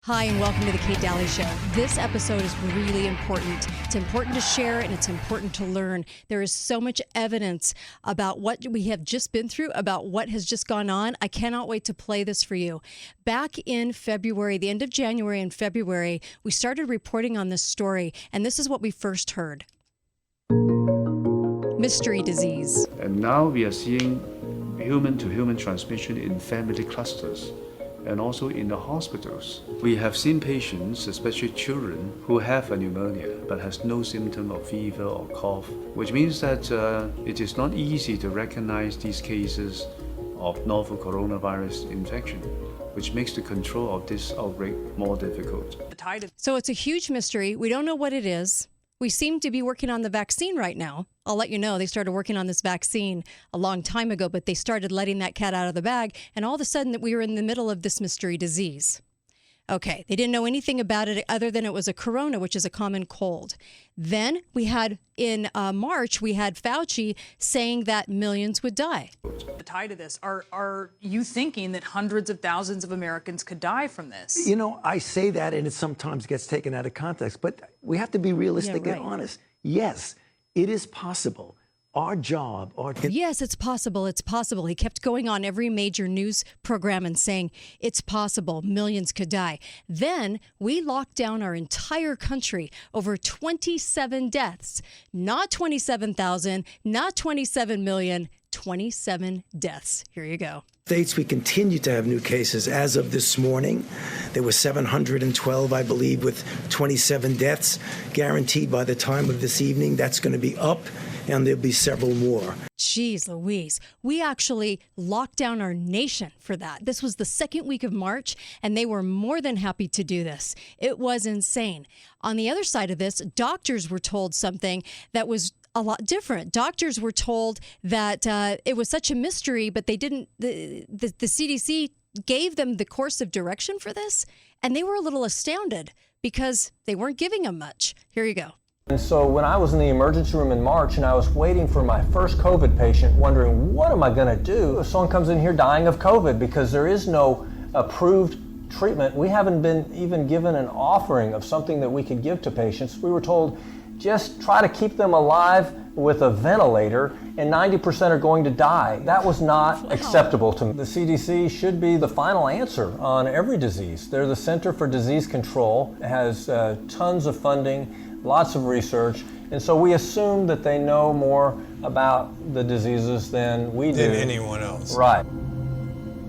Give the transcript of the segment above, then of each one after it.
Hi, and welcome to the Kate Daly Show. This episode is really important. It's important to share, and it's important to learn. There is so much evidence about what we have just been through, about what has just gone on. I cannot wait to play this for you. Back in February, the end of January and February, we started reporting on this story, and this is what we first heard. Mystery disease. And now we are seeing human-to-human transmission in family clusters, and also in the hospitals. We have seen patients, especially children, who have a pneumonia but has no symptom of fever or cough, which means that it is not easy to recognize these cases of novel coronavirus infection, which makes the control of this outbreak more difficult. So it's a huge mystery. We don't know what it is. We seem to be working on the vaccine right now. I'll let you know, they started working on this vaccine a long time ago, but they started letting that cat out of the bag, and all of a sudden that we were in the middle of this mystery disease. Okay, they didn't know anything about it other than it was a corona, which is a common cold. Then we had, in March, we had Fauci saying that millions would die. The tie to this, are you thinking that hundreds of thousands of Americans could die from this? You know, I say that and it sometimes gets taken out of context, but we have to be realistic Yeah, right. and honest. Yes, it is possible. Our job, Yes, it's possible. It's possible. He kept going on every major news program and saying, it's possible. Millions could die. Then we locked down our entire country. Over 27 deaths. Not 27,000, not 27 million, 27 deaths. Here you go. States, we continue to have new cases. As of this morning, there were 712, I believe, with 27 deaths. Guaranteed by the time of this evening, that's going to be up, and there'll be several more. Jeez Louise, we actually locked down our nation for that. This was the second week of March, and they were more than happy to do this. It was insane. On the other side of this, doctors were told something that was a lot different. Doctors were told that it was such a mystery, but they didn't, the CDC gave them the course of direction for this, and they were a little astounded because they weren't giving them much. Here you go. And so when I was in the emergency room in March and I was waiting for my first COVID patient, wondering, what am I going to do if someone comes in here dying of COVID? Because there is no approved treatment. We haven't been even given an offering of something that we could give to patients. We were told, just try to keep them alive with a ventilator, and 90% are going to die. That was not acceptable to me. The CDC should be the final answer on every disease. They're the Center for Disease Control. It has tons of funding, lots of research, and so we assume that they know more about the diseases than we do. Than anyone else. Right.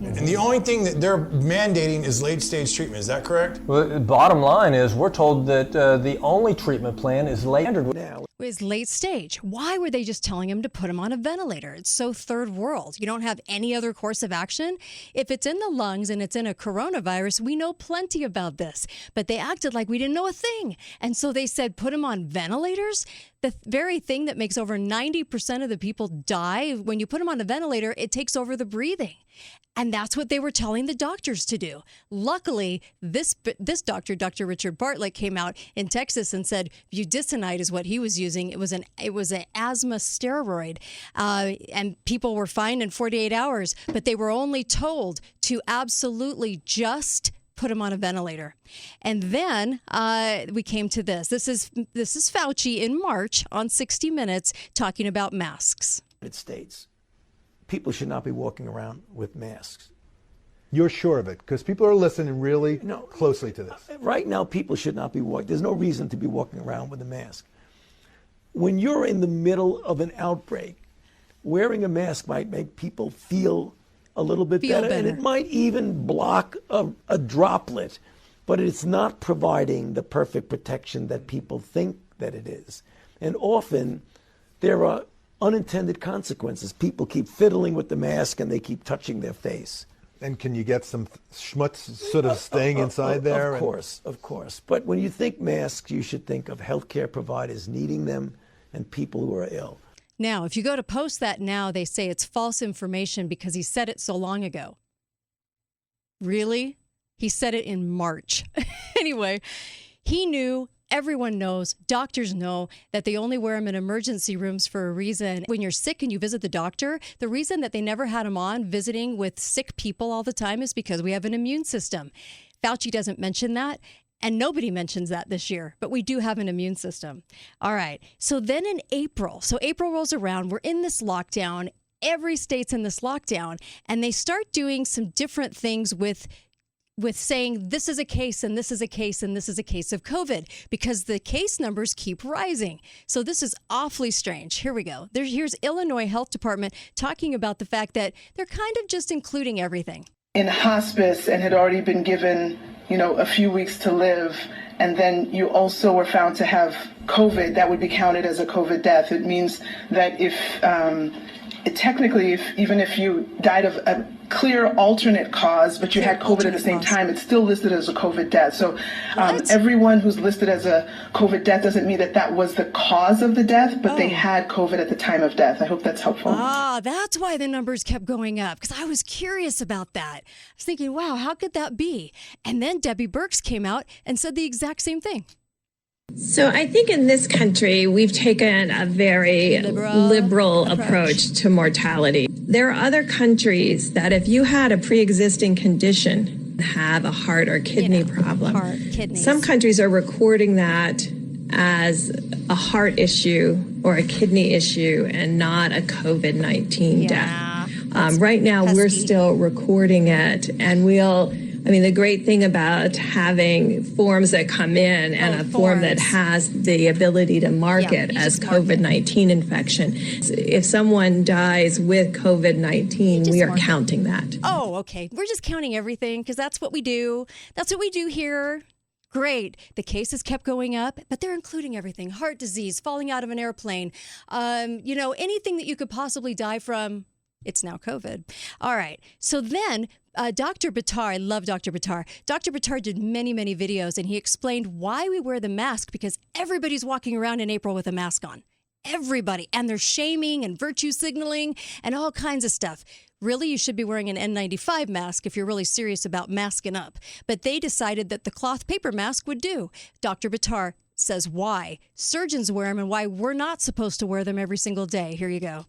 And the only thing that they're mandating is late-stage treatment. Is that correct? Well, the bottom line is we're told that the only treatment plan is standard. Now, Was late stage. Why were they just telling him to put him on a ventilator? It's so third world. You don't have any other course of action. If it's in the lungs and it's in a coronavirus, we know plenty about this. But they acted like we didn't know a thing. And so they said, put him on ventilators. The very thing that makes over 90% of the people die, when you put them on a ventilator, it takes over the breathing. And that's what they were telling the doctors to do. Luckily, this doctor, Dr. Richard Bartlett, came out in Texas and said budesonide is what he was using. It was an asthma steroid, and people were fined in 48 hours. But they were only told to absolutely just put him on a ventilator. And then we came to this. This is Fauci in March on 60 Minutes talking about masks. United States, people should not be walking around with masks. You're sure of it? Because people are listening really No. closely to this. Right now, people should not be walking. There's no reason to be walking around with a mask. When you're in the middle of an outbreak, wearing a mask might make people feel a little bit better, and it might even block a droplet, but it's not providing the perfect protection that people think that it is. And often there are unintended consequences. People keep fiddling with the mask and they keep touching their face. And can you get some schmutz sort of staying inside there? Of course. But when you think masks, you should think of healthcare providers needing them and people who are ill. Now, if you go to post that now, they say it's false information because he said it so long ago. Really? He said it in March. Anyway, he knew, everyone knows, doctors know that they only wear them in emergency rooms for a reason. When you're sick and you visit the doctor, the reason that they never had him on visiting with sick people all the time is because we have an immune system. Fauci doesn't mention that. And nobody mentions that this year, but we do have an immune system. All right. So then in April, April rolls around, we're in this lockdown. Every state's in this lockdown, and they start doing some different things with saying this is a case and this is a case and this is a case of COVID because the case numbers keep rising. So this is awfully strange. Here we go. Here's Illinois Health Department talking about the fact that they're kind of just including everything. In hospice and had already been given, a few weeks to live, and then you also were found to have COVID, that would be counted as a COVID death. It means that even if you died of a clear alternate cause, but you had COVID at the same time, it's still listed as a COVID death. So everyone who's listed as a COVID death doesn't mean that was the cause of the death, but they had COVID at the time of death. I hope that's helpful. That's why the numbers kept going up, because I was curious about that. I was thinking, wow, how could that be? And then Debbie Birx came out and said the exact same thing. So I think in this country, we've taken a very liberal approach to mortality. There are other countries that if you had a pre-existing condition, have a heart or kidney problem, some countries are recording that as a heart issue or a kidney issue and not a COVID-19 death. Right now, we're still recording it, and the great thing about having forms that come in and a form that has the ability to mark it as COVID-19 infection. If someone dies with COVID-19, we are counting that. Oh, okay. We're just counting everything because that's what we do. That's what we do here. Great. The cases kept going up, but they're including everything. Heart disease, falling out of an airplane, anything that you could possibly die from. It's now COVID. All right. So then Dr. Buttar, I love Dr. Buttar. Dr. Buttar did many, many videos, and he explained why we wear the mask, because everybody's walking around in April with a mask on. Everybody. And they're shaming and virtue signaling and all kinds of stuff. Really, you should be wearing an N95 mask if you're really serious about masking up. But they decided that the cloth paper mask would do. Dr. Buttar says why surgeons wear them and why we're not supposed to wear them every single day. Here you go.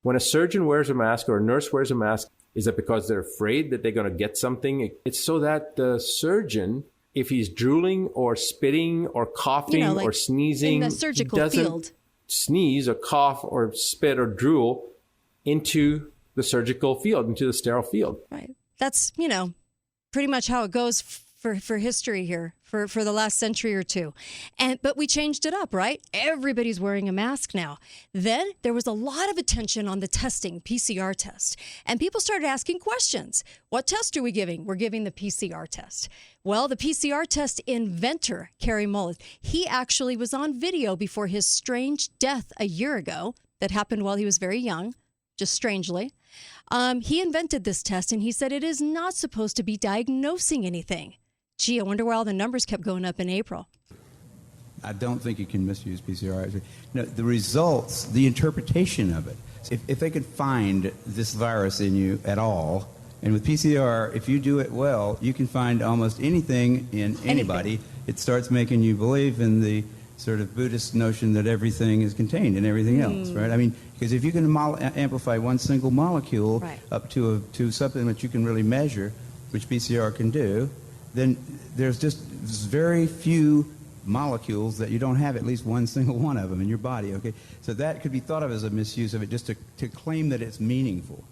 When a surgeon wears a mask or a nurse wears a mask, is it because they're afraid that they're going to get something? It's so that the surgeon, if he's drooling or spitting or coughing or sneezing, in the surgical doesn't field, sneeze or cough or spit or drool into the surgical field, into the sterile field. Right. That's, pretty much how it goes for history here. For the last century or two. But we changed it up, right? Everybody's wearing a mask now. Then there was a lot of attention on the testing, PCR test. And people started asking questions. What test are we giving? We're giving the PCR test. Well, the PCR test inventor, Kary Mullis, he actually was on video before his strange death a year ago that happened while he was very young, just strangely. He invented this test, and he said it is not supposed to be diagnosing anything. Gee, I wonder why all the numbers kept going up in April. I don't think you can misuse PCR. No, the results, the interpretation of it. If they could find this virus in you at all, and with PCR, if you do it well, you can find almost anything in anybody. It starts making you believe in the sort of Buddhist notion that everything is contained in everything else, right? I mean, because if you can amplify one single molecule up to something that you can really measure, which PCR can do, then there's just very few molecules that you don't have at least one single one of them in your body, okay? So that could be thought of as a misuse of it, just to claim that it's meaningful.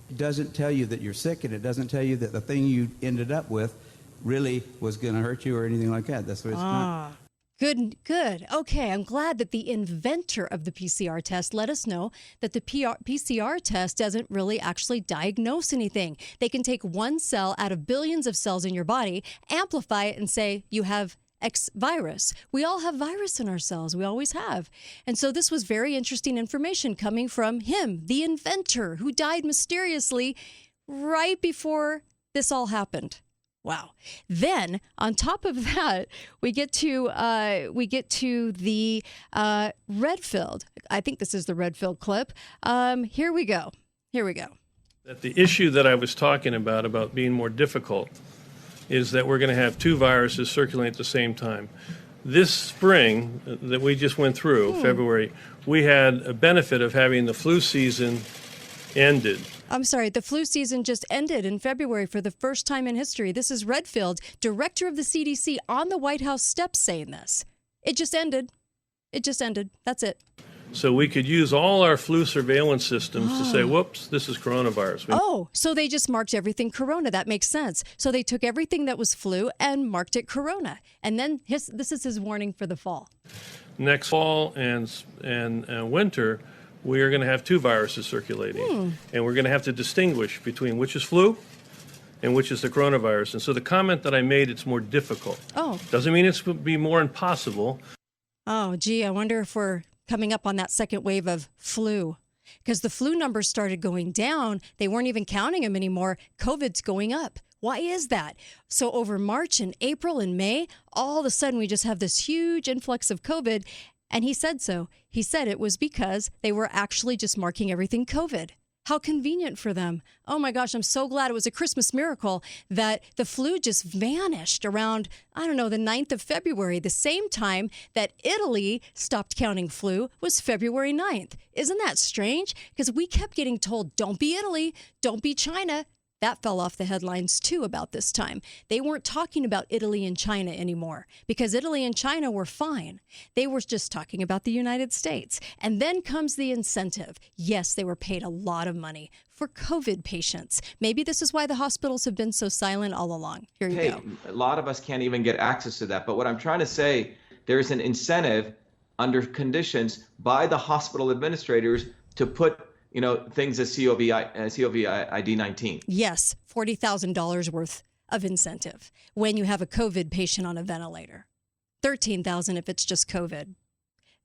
It doesn't tell you that you're sick, and it doesn't tell you that the thing you ended up with really was going to hurt you or anything like that. That's what it's not. Good. Okay, I'm glad that the inventor of the PCR test let us know that the PCR test doesn't really actually diagnose anything. They can take one cell out of billions of cells in your body, amplify it, and say you have X virus. We all have virus in our cells. We always have. And so this was very interesting information coming from him, the inventor, who died mysteriously right before this all happened. Wow. Then on top of that, we get to the Redfield. I think this is the Redfield clip. Here we go. That the issue that I was talking about being more difficult, is that we're going to have two viruses circulating at the same time. This spring that we just went through, February, we had a benefit of having the flu season ended. I'm sorry, the flu season just ended in February for the first time in history. This is Redfield, director of the CDC, on the White House steps saying this. It just ended. It just ended. That's it. So we could use all our flu surveillance systems to say, whoops, this is coronavirus. So they just marked everything corona. That makes sense. So they took everything that was flu and marked it corona. And then this is his warning for the fall. Next fall and winter, we are going to have two viruses circulating. And we're going to have to distinguish between which is flu and which is the coronavirus. And so the comment that I made, it's more difficult. Doesn't mean it's going to be more impossible. Oh, gee, I wonder if we're coming up on that second wave of flu, because the flu numbers started going down. They weren't even counting them anymore. COVID's going up. Why is that? So over March and April and May, all of a sudden we just have this huge influx of COVID. And he said so. He said it was because they were actually just marking everything COVID. How convenient for them. Oh my gosh, I'm so glad it was a Christmas miracle that the flu just vanished around, the 9th of February. The same time that Italy stopped counting flu was February 9th. Isn't that strange? Because we kept getting told, don't be Italy, don't be China. That fell off the headlines too about this time. They weren't talking about Italy and China anymore because Italy and China were fine. They were just talking about the United States. And then comes the incentive. Yes, they were paid a lot of money for COVID patients. Maybe this is why the hospitals have been so silent all along. Here you go. A lot of us can't even get access to that. But what I'm trying to say, there's an incentive under conditions by the hospital administrators to put things as COVID 19. Yes, $40,000 worth of incentive when you have a COVID patient on a ventilator. $13,000 if it's just COVID.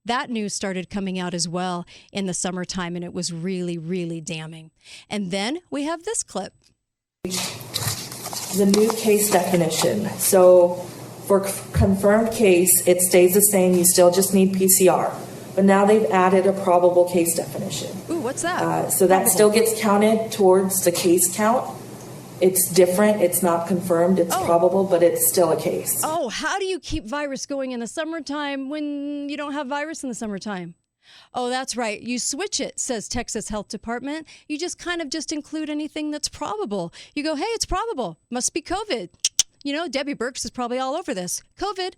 That news started coming out as well in the summertime, and it was really, really damning. And then we have this clip. The new case definition. So for confirmed case, it stays the same. You still just need PCR. But now they've added a probable case definition. Ooh, what's that? So that still gets counted towards the case count. It's different. It's not confirmed. It's probable, but it's still a case. Oh, how do you keep virus going in the summertime when you don't have virus in the summertime? Oh, that's right. You switch it, says Texas Health Department. You just kind of just include anything that's probable. You go, hey, it's probable. Must be COVID. Debbie Birx is probably all over this. COVID,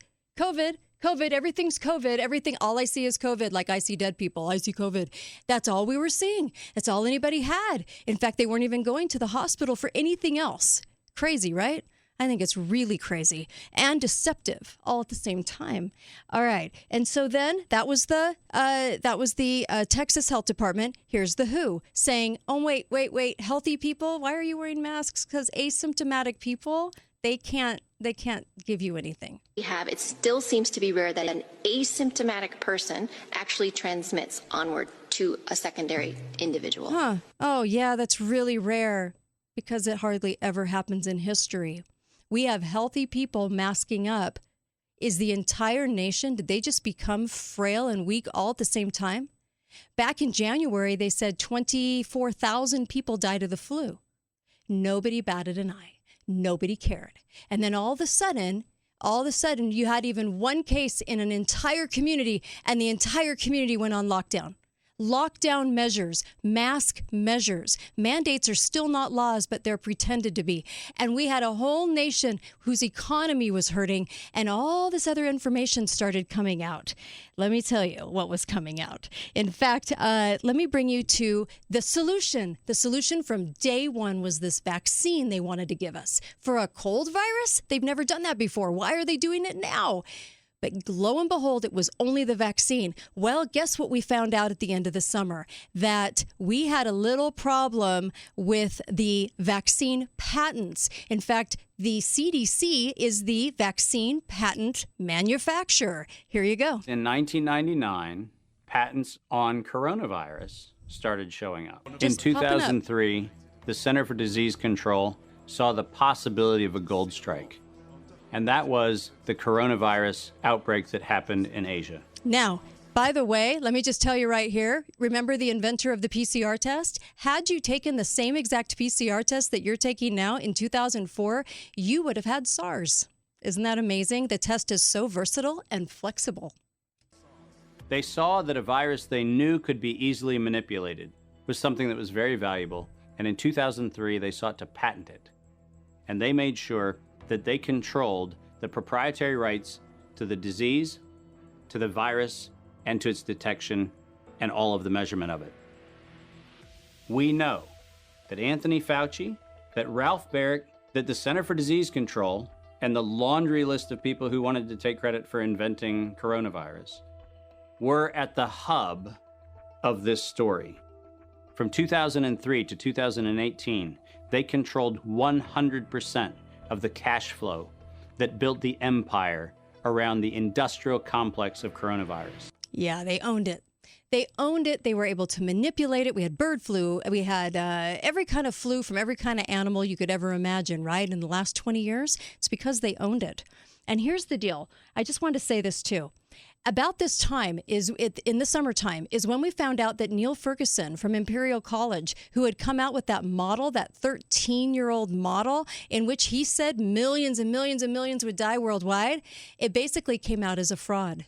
everything's COVID, everything, all I see is COVID, like I see dead people, I see COVID. That's all we were seeing. That's all anybody had. In fact, they weren't even going to the hospital for anything else. Crazy, right? I think it's really crazy and deceptive all at the same time. All right. And so then that was the Texas Health Department. Here's the WHO saying, oh, wait, healthy people, why are you wearing masks? Because asymptomatic people, they can't give you anything. It still seems to be rare that an asymptomatic person actually transmits onward to a secondary individual. Huh. Oh, yeah, that's really rare because it hardly ever happens in history. We have healthy people masking up. Is the entire nation, did they just become frail and weak all at the same time? Back in January, they said 24,000 people died of the flu. Nobody batted an eye. Nobody cared. And then all of a sudden, you had even one case in an entire community, and the entire community went on lockdown. Lockdown measures, mask measures. Mandates are still not laws, but they're pretended to be. And we had a whole nation whose economy was hurting, and all this other information started coming out. Let me tell you what was coming out. In fact, let me bring you to the solution. The solution from day one was this vaccine they wanted to give us. For a cold virus? They've never done that before. Why are they doing it now? But lo and behold, it was only the vaccine. Well, guess what we found out at the end of the summer? That we had a little problem with the vaccine patents. In fact, the CDC is the vaccine patent manufacturer. Here you go. In 1999, patents on coronavirus started showing up. In 2003, the Center for Disease Control saw the possibility of a gold strike. And that was the coronavirus outbreak that happened in Asia. Now, by the way, let me just tell you right here, remember the inventor of the PCR test? Had you taken the same exact PCR test that you're taking now in 2004, you would have had SARS. Isn't that amazing? The test is so versatile and flexible. They saw that a virus they knew could be easily manipulated was something that was very valuable. And in 2003, they sought to patent it. And they made sure that they controlled the proprietary rights to the disease, to the virus, and to its detection, and all of the measurement of it. We know that Anthony Fauci, that Ralph Baric, that the Center for Disease Control, and the laundry list of people who wanted to take credit for inventing coronavirus were at the hub of this story. From 2003 to 2018, they controlled 100% of the cash flow that built the empire around the industrial complex of coronavirus. Yeah, they owned it. They owned it. They were able to manipulate it. We had bird flu. We had every kind of flu from every kind of animal you could ever imagine, right? In the last 20 years, it's because they owned it. And here's the deal. I just wanted to say this too. About this time in the summertime is when we found out that Neil Ferguson from Imperial College, who had come out with that model, that 13-year-old model in which he said millions and millions and millions would die worldwide, it basically came out as a fraud.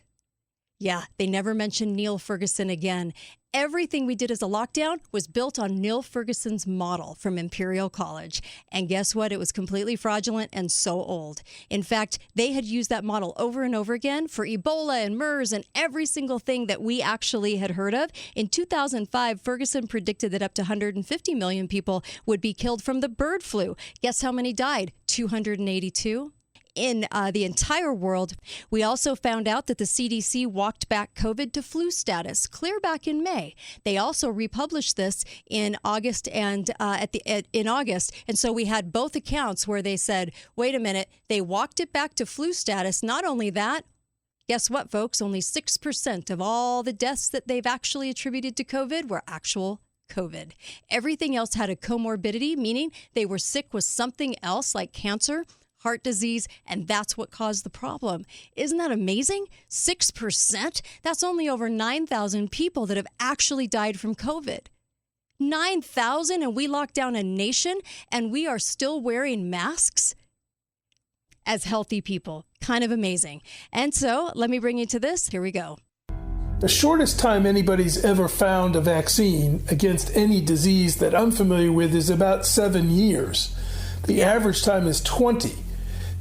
Yeah, they never mentioned Neil Ferguson again. Everything we did as a lockdown was built on Neil Ferguson's model from Imperial College. And guess what? It was completely fraudulent and so old. In fact, they had used that model over and over again for Ebola and MERS and every single thing that we actually had heard of. In 2005, Ferguson predicted that up to 150 million people would be killed from the bird flu. Guess how many died? 282. In the entire world. We also found out that the CDC walked back COVID to flu status clear back in May. They also republished this in August and in August. And so we had both accounts where they said, wait a minute, they walked it back to flu status. Not only that, guess what, folks? Only 6% of all the deaths that they've actually attributed to COVID were actual COVID. Everything else had a comorbidity, meaning they were sick with something else like cancer, heart disease, and that's what caused the problem. Isn't that amazing? 6%? That's only over 9,000 people that have actually died from COVID. 9,000, and we locked down a nation, and we are still wearing masks as healthy people. Kind of amazing. And so, let me bring you to this. Here we go. The shortest time anybody's ever found a vaccine against any disease that I'm familiar with is about 7 years. The average time is 20.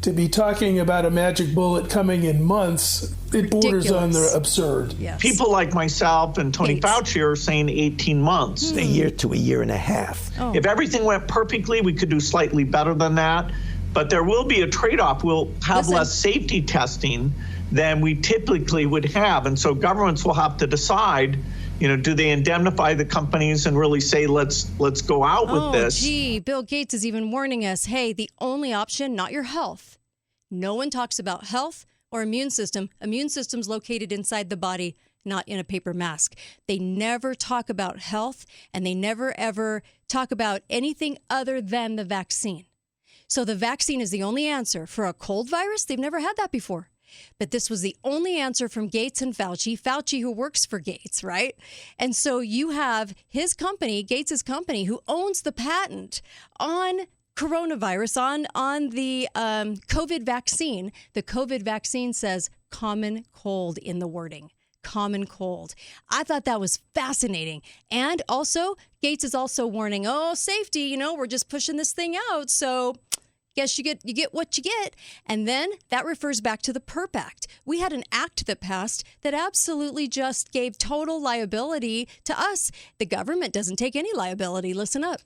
To be talking about a magic bullet coming in months, it borders on the absurd. Yes. People like myself and Tony Fauci are saying 18 months. A year to a year and a half. Oh. If everything went perfectly, we could do slightly better than that. But there will be a trade-off. We'll have less safety testing than we typically would have. And so governments will have to decide, do they indemnify the companies and really say, let's go out with this? Bill Gates is even warning us, hey, the only option, not your health. No one talks about health or immune system. Immune system's located inside the body, not in a paper mask. They never talk about health, and they never, ever talk about anything other than the vaccine. So the vaccine is the only answer for a cold virus. They've never had that before. But this was the only answer from Gates and Fauci who works for Gates, right? And so you have his company, Gates's company, who owns the patent on coronavirus, on the COVID vaccine. The COVID vaccine says common cold in the wording. Common cold. I thought that was fascinating. And also, Gates is also warning, safety, we're just pushing this thing out. So guess you get what you get. And then that refers back to the PERP Act. We had an act that passed that absolutely just gave total liability to us. The government doesn't take any liability. Listen up.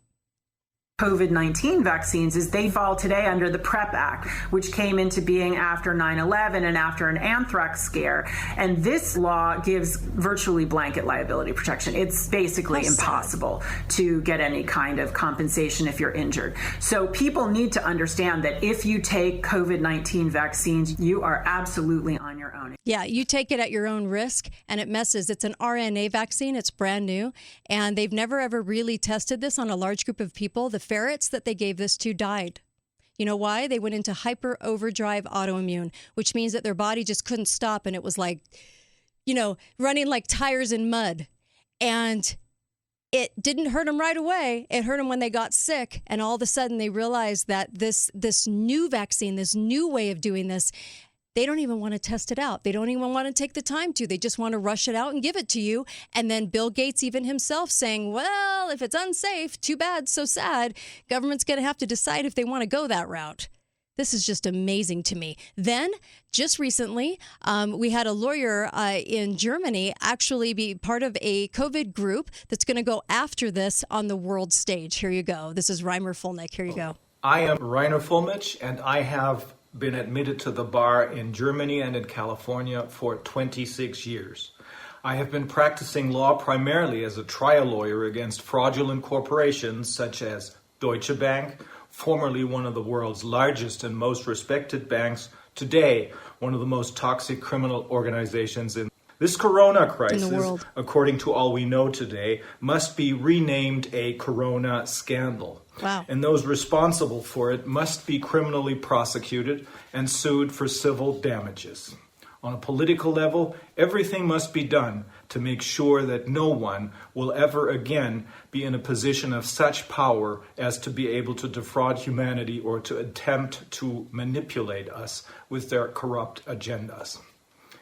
COVID-19 vaccines is they fall today under the PrEP Act, which came into being after 9/11 and after an anthrax scare. And this law gives virtually blanket liability protection. It's basically impossible to get any kind of compensation if you're injured. So people need to understand that if you take COVID-19 vaccines, you are absolutely on your own. Yeah, you take it at your own risk, and it messes. It's an RNA vaccine. It's brand new, and they've never, ever really tested this on a large group of people. The ferrets that they gave this to died. You know why? They went into hyper overdrive autoimmune, which means that their body just couldn't stop, and it was like, running like tires in mud. And it didn't hurt them right away. It hurt them when they got sick, and all of a sudden they realized that this new vaccine, this new way of doing this, They don't even want to test it out. They don't even want to take the time to. They just want to rush it out and give it to you. And then Bill Gates, even himself, saying, well, if it's unsafe, too bad, so sad. Government's going to have to decide if they want to go that route. This is just amazing to me. Then, just recently, we had a lawyer in Germany actually be part of a COVID group that's going to go after this on the world stage. Here you go. This is Reimer Fulnick. Here you go. I am Rainer Fulmich, and I have been admitted to the bar in Germany and in California for 26 years. I have been practicing law primarily as a trial lawyer against fraudulent corporations such as Deutsche Bank, formerly one of the world's largest and most respected banks, today one of the most toxic criminal organizations in this corona crisis, according to all we know today, must be renamed a corona scandal. Wow. And those responsible for it must be criminally prosecuted and sued for civil damages. On a political level, everything must be done to make sure that no one will ever again be in a position of such power as to be able to defraud humanity or to attempt to manipulate us with their corrupt agendas.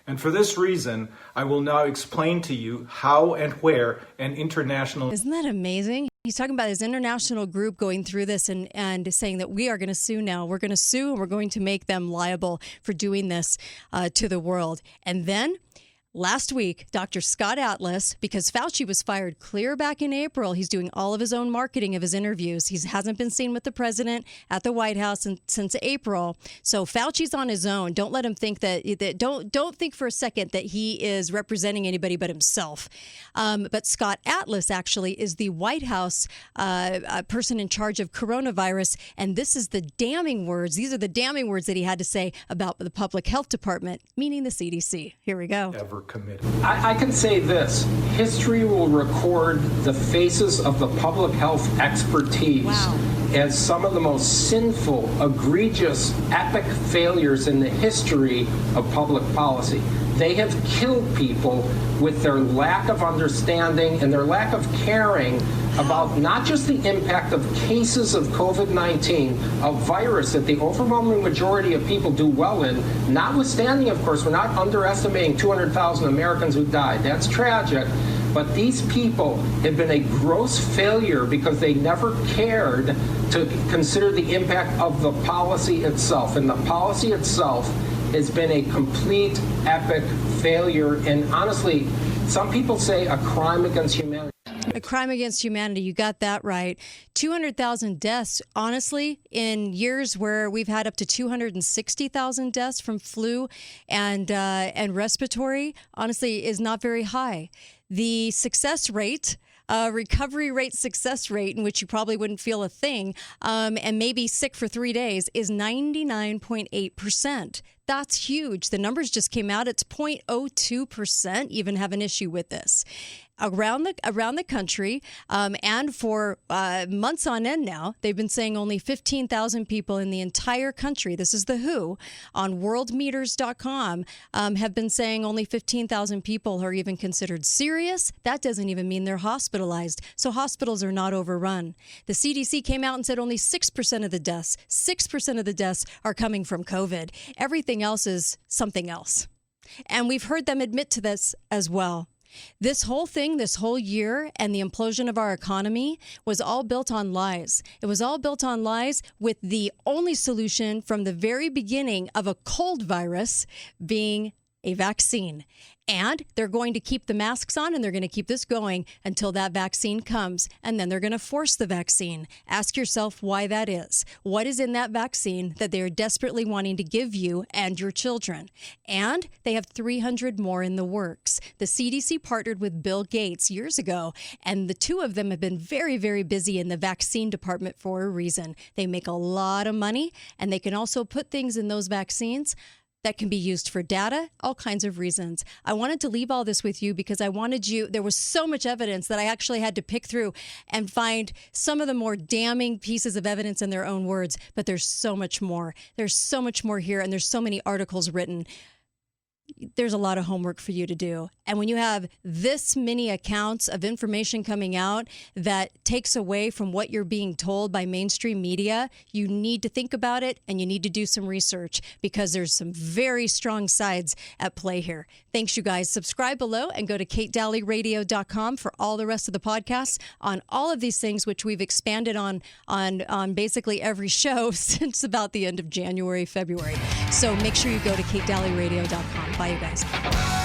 And for this reason, I will now explain to you how and where an international... Isn't that amazing? He's talking about his international group going through this and saying that we are going to sue now. We're going to sue and we're going to make them liable for doing this to the world. And then last week, Dr. Scott Atlas, because Fauci was fired clear back in April, he's doing all of his own marketing of his interviews. He hasn't been seen with the president at the White House since April. So Fauci's on his own. Don't let him think don't think for a second that he is representing anybody but himself. But Scott Atlas actually is the White House person in charge of coronavirus. And this is the damning words. These are the damning words that he had to say about the public health department, meaning the CDC. Here we go. Committed. I can say this. History will record the faces of the public health expertise as some of the most sinful, egregious, epic failures in the history of public policy. They have killed people with their lack of understanding and their lack of caring about not just the impact of cases of COVID-19, a virus that the overwhelming majority of people do well in, notwithstanding, of course, we're not underestimating 200,000 Americans who died. That's tragic. But these people have been a gross failure because they never cared to consider the impact of the policy itself. And the policy itself has been a complete epic failure. And honestly, some people say a crime against humanity. A crime against humanity. You got that right. 200,000 deaths, honestly, in years where we've had up to 260,000 deaths from flu and respiratory, honestly, is not very high. The success rate, recovery rate success rate, in which you probably wouldn't feel a thing, and maybe sick for 3 days, is 99.8%. That's huge. The numbers just came out. It's 0.02% even have an issue with this. Around the country, and for months on end now, they've been saying only 15,000 people in the entire country, this is the WHO, on worldmeters.com, have been saying only 15,000 people are even considered serious. That doesn't even mean they're hospitalized. So hospitals are not overrun. The CDC came out and said only 6% of the deaths, 6% of the deaths are coming from COVID. Everything else is something else. And we've heard them admit to this as well. This whole thing, this whole year, and the implosion of our economy was all built on lies. It was all built on lies, with the only solution from the very beginning of a cold virus being a vaccine. And they're going to keep the masks on, and they're going to keep this going until that vaccine comes. And then they're going to force the vaccine. Ask yourself why that is. What is in that vaccine that they're desperately wanting to give you and your children? And they have 300 more in the works. The CDC partnered with Bill Gates years ago, and the two of them have been very, very busy in the vaccine department for a reason. They make a lot of money, and they can also put things in those vaccines that can be used for data, all kinds of reasons. I wanted to leave all this with you because I wanted you, there was so much evidence that I actually had to pick through and find some of the more damning pieces of evidence in their own words, but there's so much more. There's so much more here, and there's so many articles written. there's a lot of homework for you to do. And when you have this many accounts of information coming out that takes away from what you're being told by mainstream media, you need to think about it and you need to do some research because there's some very strong sides at play here. Thanks, you guys. Subscribe below and go to katedalleyradio.com for all the rest of the podcasts on all of these things, which we've expanded on basically every show since about the end of January, February. So make sure you go to katedalleyradio.com. Bye, you guys.